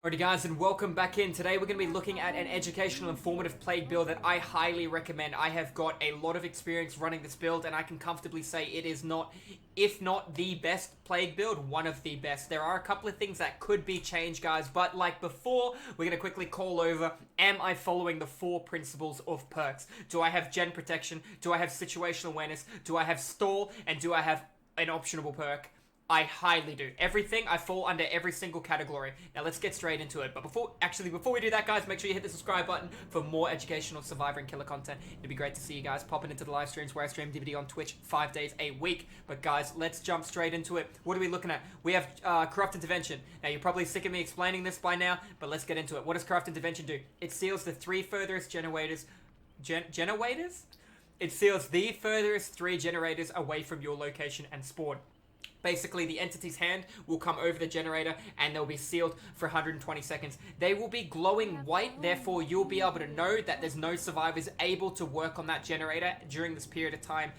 Alrighty guys, and welcome back in. Today we're going to be looking at an educational informative plague build that I highly recommend. I have got a lot of experience running this build and I can comfortably say it is not, if not the best plague build, one of the best. There are a couple of things that could be changed, guys, but like before, we're going to quickly call over, am I following the 4 principles of perks? Do I have gen protection? Do I have situational awareness? Do I have stall? And do I have an optionable perk? I highly do. Everything, I fall under every single category. Now let's get straight into it. But before we do that, guys, make sure you hit the subscribe button for more educational survivor and killer content. It'd be great to see you guys popping into the live streams where I stream DVD on Twitch 5 days a week. But guys, let's jump straight into it. What are we looking at? We have Corrupt Intervention. Now you're probably sick of me explaining this by now, but let's get into it. What does Corrupt Intervention do? It seals the 3 furthest generators. Generators? It seals the furthest 3 generators away from your location and spawn. Basically, the entity's hand will come over the generator and they'll be sealed for 120 seconds. They will be glowing white, therefore you'll be able to know that there's no survivors able to work on that generator during this period of time,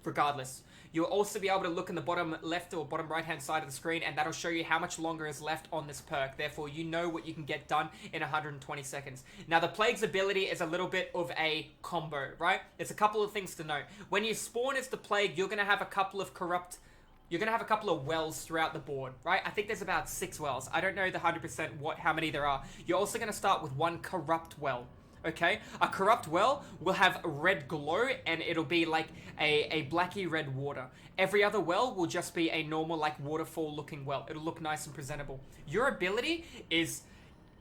regardless. You'll also be able to look in the bottom left or bottom right hand side of the screen and that'll show you how much longer is left on this perk. Therefore, you know what you can get done in 120 seconds. Now, the Plague's ability is a little bit of a combo, right? There's a couple of things to note. When you spawn as the Plague, you're going to have a couple of wells throughout the board, right? I think there's about 6 wells. I don't know the 100% how many there are. You're also going to start with 1 corrupt well, okay? A corrupt well will have a red glow and it'll be like a blacky red water. Every other well will just be a normal like waterfall looking well. It'll look nice and presentable. Your ability is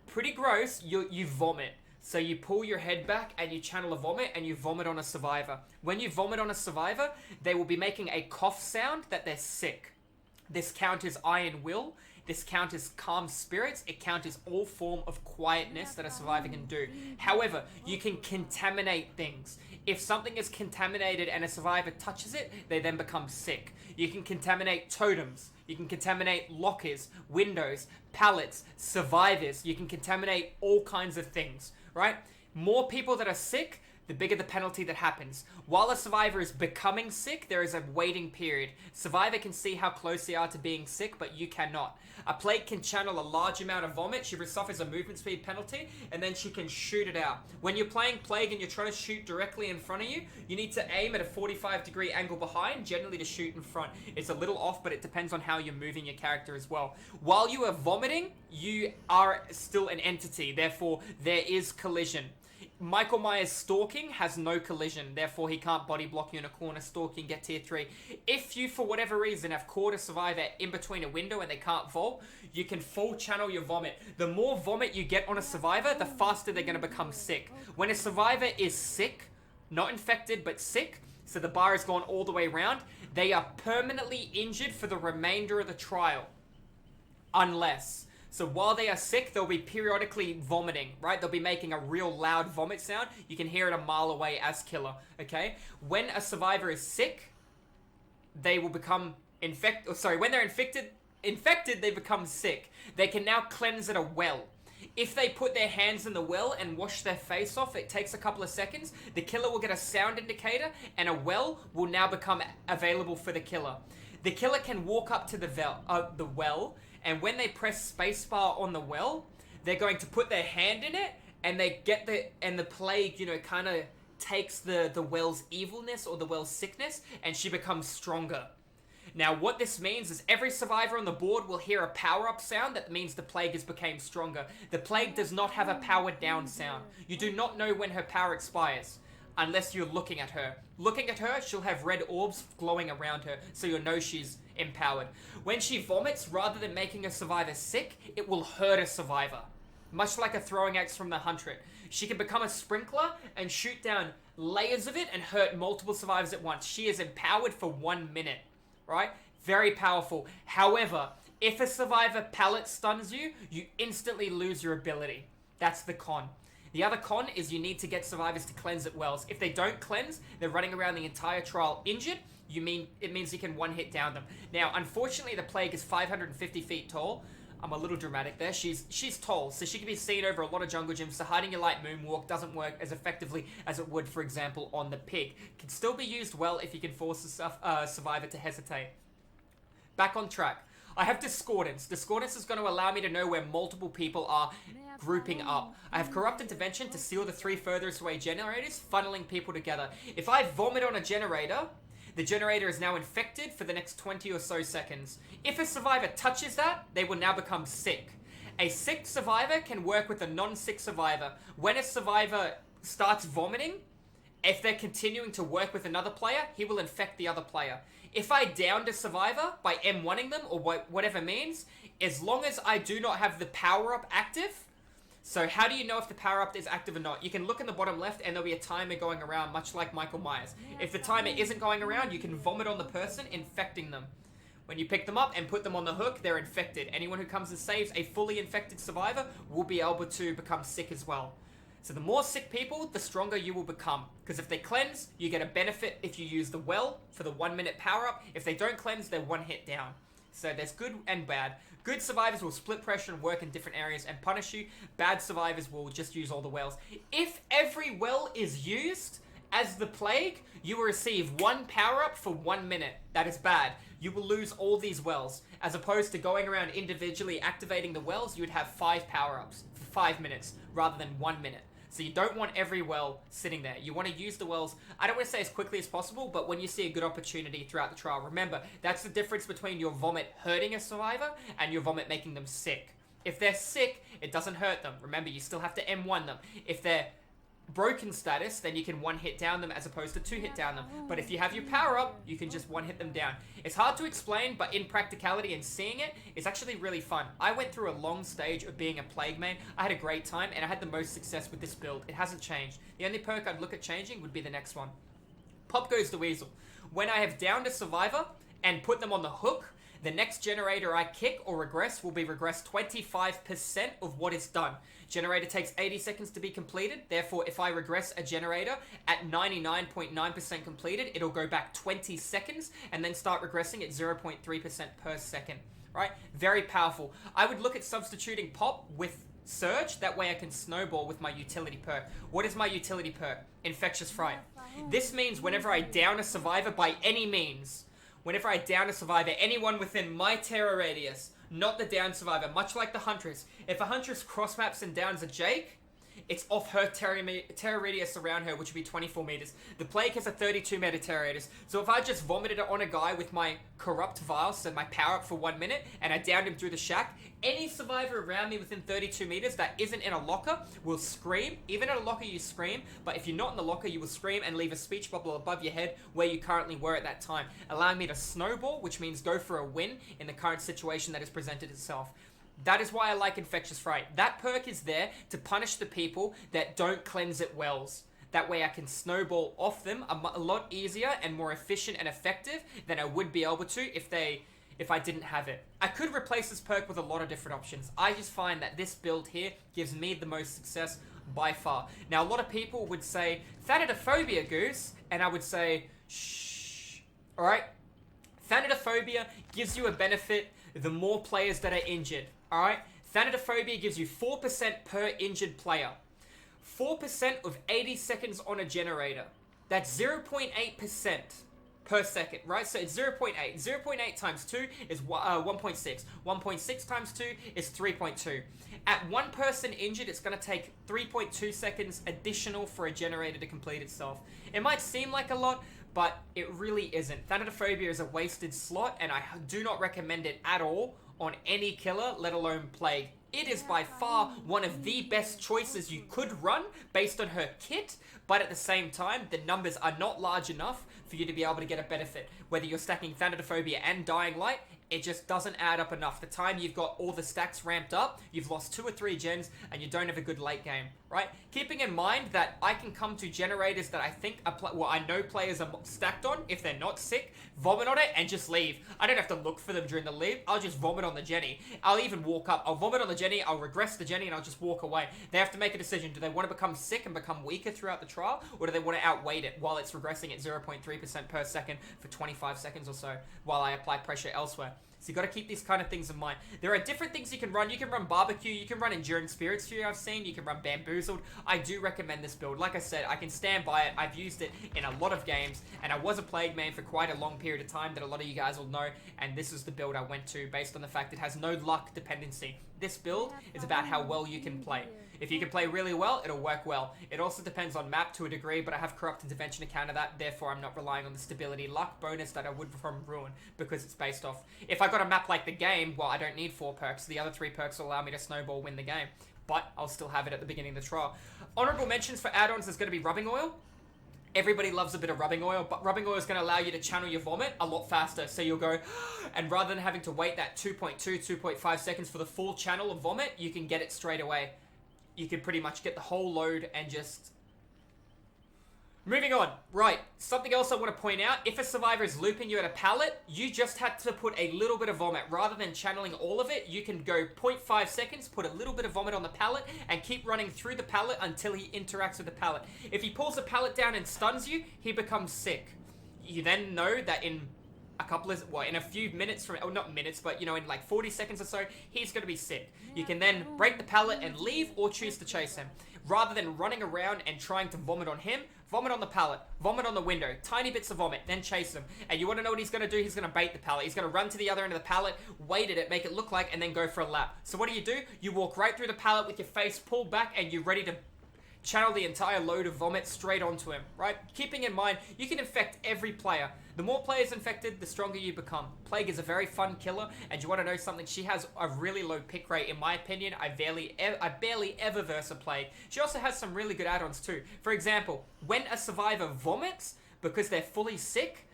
pretty gross. You vomit. So you pull your head back and you channel a vomit and you vomit on a survivor. When you vomit on a survivor, they will be making a cough sound that they're sick. This counters iron will. This counters calm spirits. It counters all form of quietness that a survivor can do. However, you can contaminate things. If something is contaminated and a survivor touches it, they then become sick. You can contaminate totems. You can contaminate lockers, windows, pallets, survivors. You can contaminate all kinds of things, right? More people that are sick, the bigger the penalty that happens. While a survivor is becoming sick, there is a waiting period. Survivor can see how close they are to being sick, but you cannot. A Plague can channel a large amount of vomit. She suffers a movement speed penalty, and then she can shoot it out. When you're playing Plague and you're trying to shoot directly in front of you, you need to aim at a 45-degree angle behind, generally to shoot in front. It's a little off, but it depends on how you're moving your character as well. While you are vomiting, you are still an entity. Therefore, there is collision. Michael Myers stalking has no collision, therefore he can't body block you in a corner stalking, get tier 3. If you, for whatever reason, have caught a survivor in between a window and they can't vault, you can full channel your vomit. The more vomit you get on a survivor, the faster they're going to become sick. When a survivor is sick, not infected, but sick, so the bar has gone all the way around, they are permanently injured for the remainder of the trial. Unless... So while they are sick, they'll be periodically vomiting, right? They'll be making a real loud vomit sound. You can hear it a mile away as killer, okay? When a survivor is sick, they will become when they're infected, they become sick. They can now cleanse at a well. If they put their hands in the well and wash their face off, it takes a couple of seconds. The killer will get a sound indicator and a well will now become available for the killer. The killer can walk up to the well, and when they press spacebar on the well, they're going to put their hand in it, and the Plague, kind of takes the well's evilness or the well's sickness, and she becomes stronger. Now, what this means is every survivor on the board will hear a power-up sound. That means the Plague has become stronger. The Plague does not have a powered-down sound. You do not know when her power expires, unless you're looking at her. Looking at her, she'll have red orbs glowing around her, so you'll know she's empowered. When she vomits, rather than making a survivor sick, it will hurt a survivor. Much like a throwing axe from the 100. She can become a sprinkler and shoot down layers of it and hurt multiple survivors at once. She is empowered for 1 minute, right? Very powerful. However, if a survivor pallet stuns you, you instantly lose your ability. That's the con. The other con is you need to get survivors to cleanse at wells. If they don't cleanse, they're running around the entire trial injured. It means you can one-hit down them. Now, unfortunately, the Plague is 550 feet tall. I'm a little dramatic there. She's tall, so she can be seen over a lot of jungle gyms. So hiding your light moonwalk doesn't work as effectively as it would, for example, on the pig. Can still be used well if you can force a survivor to hesitate. Back on track. I have discordance. Discordance is going to allow me to know where multiple people are grouping up. I have corrupt intervention to seal the 3 furthest away generators, funneling people together. If I vomit on a generator, the generator is now infected for the next 20 or so seconds. If a survivor touches that, they will now become sick. A sick survivor can work with a non-sick survivor. When a survivor starts vomiting, if they're continuing to work with another player, he will infect the other player. If I downed a survivor by M1ing them, or whatever means, as long as I do not have the power-up active. So how do you know if the power-up is active or not? You can look in the bottom left and there'll be a timer going around, much like Michael Myers. If the timer isn't going around, you can vomit on the person, infecting them. When you pick them up and put them on the hook, they're infected. Anyone who comes and saves a fully infected survivor will be able to become sick as well. So the more sick people, the stronger you will become. Because if they cleanse, you get a benefit if you use the well for the 1 minute power up. If they don't cleanse, they're 1 hit down. So there's good and bad. Good survivors will split pressure and work in different areas and punish you. Bad survivors will just use all the wells. If every well is used as the plague, you will receive 1 power up for 1 minute. That is bad. You will lose all these wells. As opposed to going around individually activating the wells, you would have 5 power ups for 5 minutes rather than 1 minute. So you don't want every well sitting there. You want to use the wells, I don't want to say as quickly as possible, but when you see a good opportunity throughout the trial. Remember, that's the difference between your vomit hurting a survivor and your vomit making them sick. If they're sick, it doesn't hurt them. Remember, you still have to M1 them. If they're broken status, then you can 1 hit down them as opposed to 2 hit down them. But if you have your power up, you can just 1 hit them down. It's hard to explain, but in practicality and seeing it, it's actually really fun. I went through a long stage of being a plague main. I had a great time, and I had the most success with this build. It hasn't changed. The only perk I'd look at changing would be the next one. Pop goes the weasel. When I have downed a survivor and put them on the hook, the next generator I kick or regress will be regressed 25% of what is done. Generator takes 80 seconds to be completed. Therefore, if I regress a generator at 99.9% completed, it'll go back 20 seconds and then start regressing at 0.3% per second. Right? Very powerful. I would look at substituting pop with surge. That way I can snowball with my utility perk. What is my utility perk? Infectious Fright. This means whenever I down a survivor by any means, whenever I down a survivor, anyone within my terror radius, not the down survivor, much like the Huntress. If a Huntress cross maps and downs a Jake, it's off her terror radius around her, which would be 24 meters. The Plague has a 32 meter terror radius. So if I just vomited it on a guy with my corrupt vial, so my power up for 1 minute, and I downed him through the shack, any survivor around me within 32 meters that isn't in a locker will scream. Even in a locker you scream, but if you're not in the locker you will scream and leave a speech bubble above your head where you currently were at that time, allowing me to snowball, which means go for a win in the current situation that has presented itself. That is why I like Infectious Fright. That perk is there to punish the people that don't cleanse it wells. That way I can snowball off them a lot easier and more efficient and effective than I would be able to if I didn't have it. I could replace this perk with a lot of different options. I just find that this build here gives me the most success by far. Now, a lot of people would say, THANAtophobia, Goose, and I would say, shh. Alright? THANAtophobia gives you a benefit the more players that are injured. Alright? THANAtophobia gives you 4% per injured player. 4% of 80 seconds on a generator. That's 0.8% per second, right? So it's 0.8. 0.8 times 2 is 1.6. 1.6 times 2 is 3.2. At one person injured, it's going to take 3.2 seconds additional for a generator to complete itself. It might seem like a lot, but it really isn't. THANAtophobia is a wasted slot, and I do not recommend it at all on any killer, let alone Plague. It is by far one of the best choices you could run based on her kit, but at the same time, the numbers are not large enough for you to be able to get a benefit. Whether you're stacking THANAtophobia and Dying Light, it just doesn't add up enough. The time you've got all the stacks ramped up, you've lost 2 or 3 gens, and you don't have a good late game, right? Keeping in mind that I can come to generators that I think I know players are stacked on, if they're not sick, vomit on it, and just leave. I don't have to look for them during the leave. I'll just vomit on the Jenny. I'll even walk up. I'll vomit on the Jenny, I'll regress the Jenny, and I'll just walk away. They have to make a decision. Do they want to become sick and become weaker throughout the trial, or do they want to outweight it while it's regressing at 0.3% per second for 25 seconds or so, while I apply pressure elsewhere? So you got to keep these kind of things in mind. There are different things you can run. You can run Barbecue, you can run Enduring Spirits Fury, I've seen. You can run Bamboozled. I do recommend this build. Like I said, I can stand by it. I've used it in a lot of games, and I was a Plague main for quite a long period of time that a lot of you guys will know, and this is the build I went to based on the fact it has no luck dependency. This build is about how well you can play. If you can play really well, it'll work well. It also depends on map to a degree, but I have Corrupt Intervention to counter that, therefore I'm not relying on the stability luck bonus that I would from Ruin, because it's based off. If I got a map like the game, well, I don't need 4 perks. The other 3 perks will allow me to snowball win the game, but I'll still have it at the beginning of the trial. Honorable mentions for add-ons is going to be Rubbing Oil. Everybody loves a bit of rubbing oil, but rubbing oil is going to allow you to channel your vomit a lot faster. So you'll go, and rather than having to wait that 2.5 seconds for the full channel of vomit, you can get it straight away. You can pretty much get the whole load and just... Moving on. Right, something else I want to point out. If a survivor is looping you at a pallet, you just had to put a little bit of vomit. Rather than channeling all of it, you can go 0.5 seconds, put a little bit of vomit on the pallet, and keep running through the pallet until he interacts with the pallet. If he pulls the pallet down and stuns you, he becomes sick. You then know that in in a few minutes from, or not minutes, but in like 40 seconds or so, he's going to be sick. You can then break the pallet and leave, or choose to chase him. Rather than running around and trying to vomit on him, vomit on the pallet, vomit on the window, tiny bits of vomit, then chase him. And you want to know what he's going to do? He's going to bait the pallet. He's going to run to the other end of the pallet, wait at it, make it look like, and then go for a lap. So what do? You walk right through the pallet with your face pulled back, and you're ready to channel the entire load of vomit straight onto him, right? Keeping in mind, you can infect every player. The more players infected, the stronger you become. Plague is a very fun killer, and you want to know something? She has a really low pick rate, in my opinion. I barely ever verse a Plague. She also has some really good add-ons too. For example, when a survivor vomits, because they're fully sick,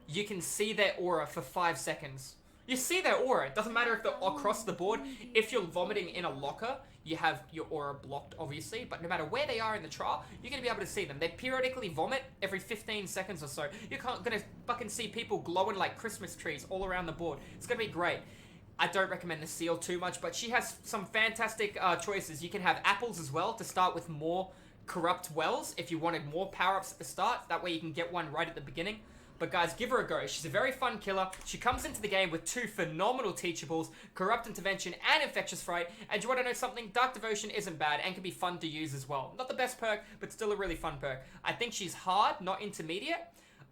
you can see their aura for 5 seconds. You see their aura. It doesn't matter if they're across the board. If you're vomiting in a locker, you have your aura blocked, obviously, but no matter where they are in the trial, you're going to be able to see them. They periodically vomit every 15 seconds or so. You're going to fucking see people glowing like Christmas trees all around the board. It's going to be great. I don't recommend the seal too much, but she has some fantastic choices. You can have apples as well to start with more corrupt wells if you wanted more power-ups at the start. That way you can get one right at the beginning. But guys, give her a go. She's a very fun killer. She comes into the game with 2 phenomenal teachables, Corrupt Intervention and Infectious Fright. And you want to know something? Dark Devotion isn't bad and can be fun to use as well. Not the best perk, but still a really fun perk. I think she's hard, not intermediate.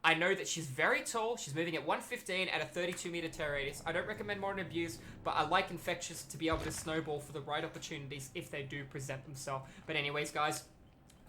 I know that she's very tall. She's moving at 115 at a 32-meter terror radius. I don't recommend Modern Abuse, but I like Infectious to be able to snowball for the right opportunities if they do present themselves. But anyways, guys,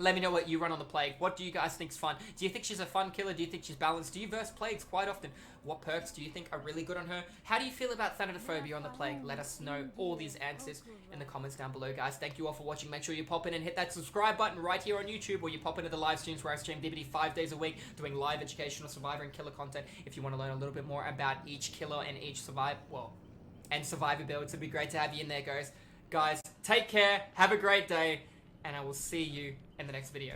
let me know what you run on the Plague. What do you guys think's fun? Do you think she's a fun killer? Do you think she's balanced? Do you verse Plagues quite often? What perks do you think are really good on her? How do you feel about THANAtophobia on the Plague? Let us know all these answers in the comments down below, guys. Thank you all for watching. Make sure you pop in and hit that subscribe button right here on YouTube, or you pop into the live streams where I stream DBD 5 days a week, doing live educational survivor and killer content. If you want to learn a little bit more about each killer and each survivor builds, it'd be great to have you in there, guys. Guys, take care. Have a great day, and I will see you in the next video.